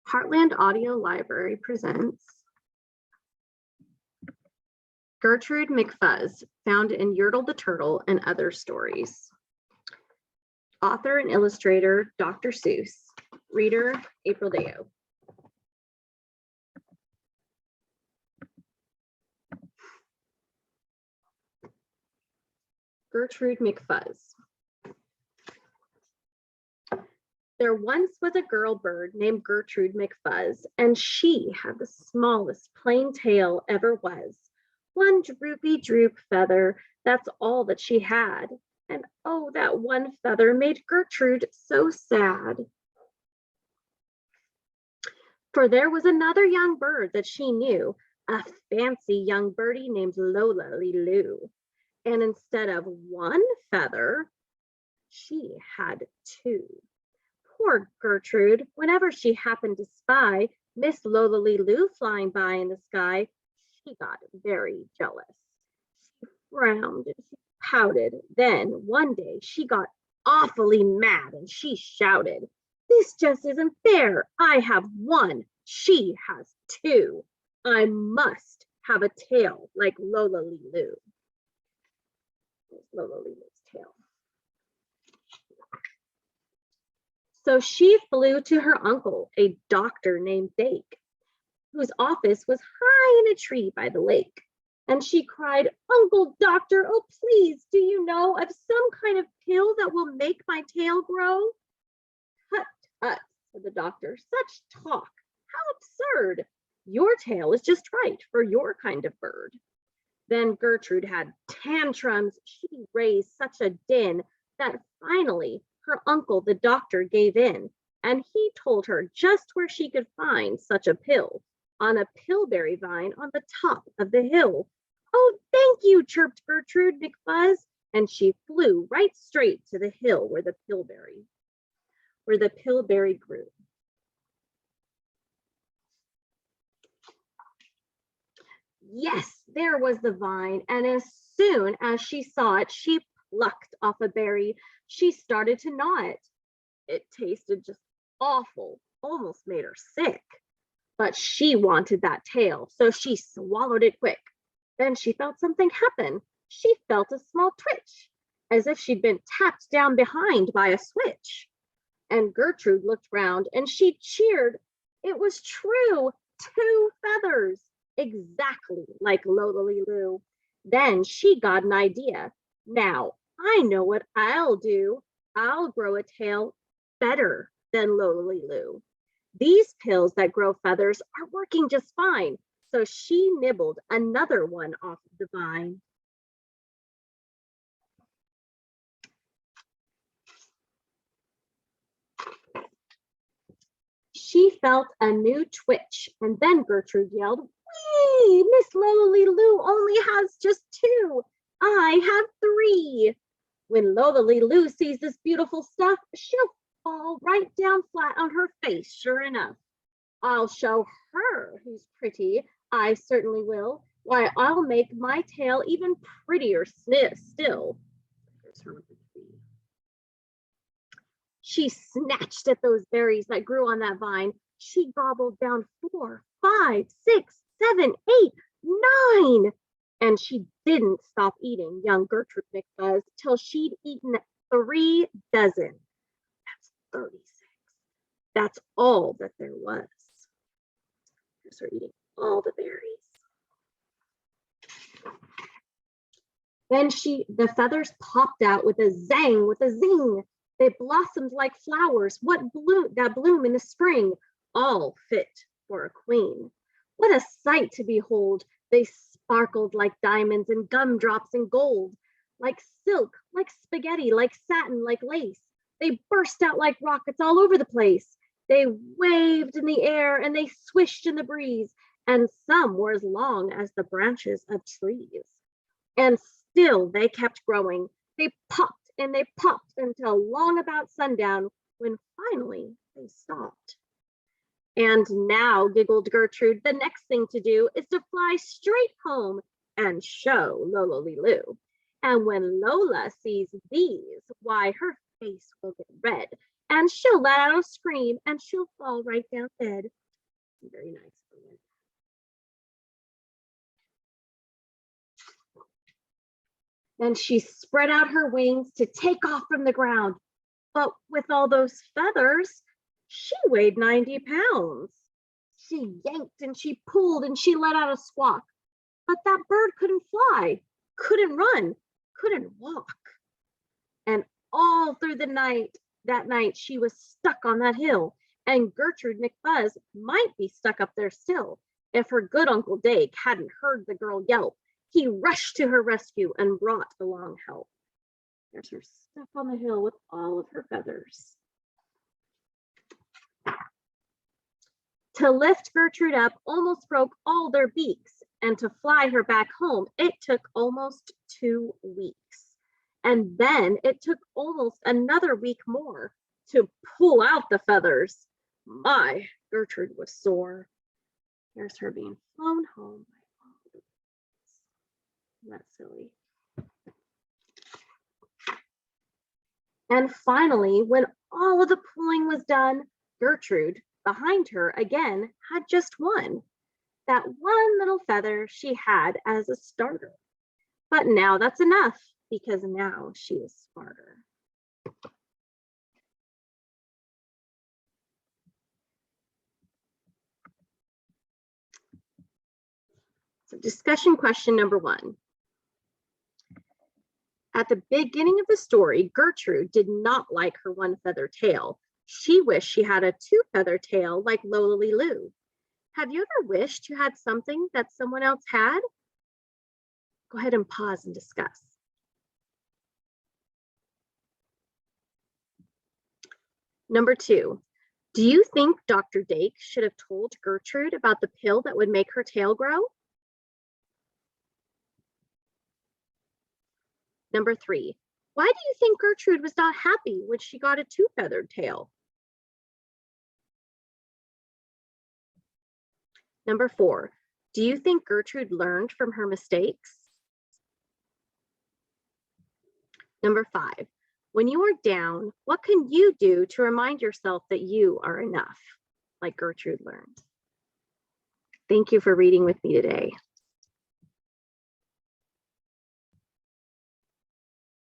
Heartland Audio Library presents Gertrude McFuzz, found in Yertle the Turtle and Other Stories. Author and illustrator, Dr. Seuss. Reader, April Deyoe. Gertrude McFuzz. There once was a girl bird named Gertrude McFuzz, and she had the smallest plain tail ever was. One droopy droop feather, that's all that she had. And oh, that one feather made Gertrude so sad. For there was another young bird that she knew, a fancy young birdie named Lola-lee-loo. And instead of one feather, she had two. Poor Gertrude, whenever she happened to spy Miss Lola-lee-loo flying by in the sky, she got very jealous. She frowned and she pouted. Then one day she got awfully mad and she shouted, "This just isn't fair. I have one. She has two. I must have a tail like Lola-lee-loo." Lola-lee-loo's tail. So she flew to her uncle, a doctor named Dake, whose office was high in a tree by the lake. And she cried, "Uncle Doctor, oh please, do you know of some kind of pill that will make my tail grow?" "Tut, tut," said the doctor, "such talk. How absurd. Your tail is just right for your kind of bird." Then Gertrude had tantrums. She raised such a din that finally her uncle, the doctor, gave in, and he told her just where she could find such a pill, on a pillberry vine on the top of the hill. "Oh, thank you," chirped Gertrude McFuzz, and she flew right straight to the hill where the pillberry grew. Yes, there was the vine, and as soon as she saw it, she plucked off a berry. She started to gnaw it. It tasted just awful, almost made her sick. But she wanted that tail, so she swallowed it quick. Then she felt something happen. She felt a small twitch, as if she'd been tapped down behind by a switch. And Gertrude looked round and she cheered. It was true, 2 feathers, exactly like Lola-lee-loo. Then she got an idea. "Now, I know what I'll do. I'll grow a tail better than Lola-lee-loo. These pills that grow feathers are working just fine." So she nibbled another one off the vine. She felt a new twitch, and then Gertrude yelled, "Whee! Miss Lola-lee-loo only has just 2. I have 3. When Lola-lee-loo sees this beautiful stuff, she'll fall right down flat on her face, sure enough. I'll show her who's pretty. I certainly will. Why, I'll make my tail even prettier still." She snatched at those berries that grew on that vine. She gobbled down 4, 5, 6, 7, 8, 9. And she didn't stop eating young Gertrude McFuzz till she'd eaten 3 dozen. That's 36. That's all that there was. Here's her eating all the berries. Then the feathers popped out with a zang, with a zing. They blossomed like flowers that bloom in the spring, all fit for a queen. What a sight to behold. They sparkled like diamonds and gumdrops and gold, like silk, like spaghetti, like satin, like lace. They burst out like rockets all over the place. They waved in the air and they swished in the breeze, and some were as long as the branches of trees. And still they kept growing. They popped and they popped until long about sundown, when finally they stopped. "And now," giggled Gertrude, "the next thing to do is to fly straight home and show Lola-lee-loo. And when Lola sees these, why, her face will get red, and she'll let out a scream and she'll fall right down dead. Very nice. Then she spread out her wings to take off from the ground. But with all those feathers, she weighed 90 pounds. She yanked and she pulled and she let out a squawk. But that bird couldn't fly, couldn't run, couldn't walk. And all through the night, that night, she was stuck on that hill. And Gertrude McFuzz might be stuck up there still if her good Uncle Dake hadn't heard the girl yelp. He rushed to her rescue and brought along help. There's her stuck on the hill with all of her feathers. To lift Gertrude up almost broke all their beaks, and to fly her back home, it took almost 2 weeks. And then it took almost another week more to pull out the feathers. My, Gertrude was sore. There's her being flown home. That's silly. And finally, when all of the pulling was done, Gertrude, behind her again, had just one. That one little feather she had as a starter. But now that's enough, because now she is smarter. So discussion question number 1. At the beginning of the story, Gertrude did not like her one feather tail. She wished she had a 2-feather tail like Lolly Lou. Have you ever wished you had something that someone else had? Go ahead and pause and discuss. Number 2, do you think Dr. Dake should have told Gertrude about the pill that would make her tail grow? Number 3, why do you think Gertrude was not happy when she got a 2-feathered tail? Number 4, do you think Gertrude learned from her mistakes? Number 5, when you are down, what can you do to remind yourself that you are enough, like Gertrude learned? Thank you for reading with me today.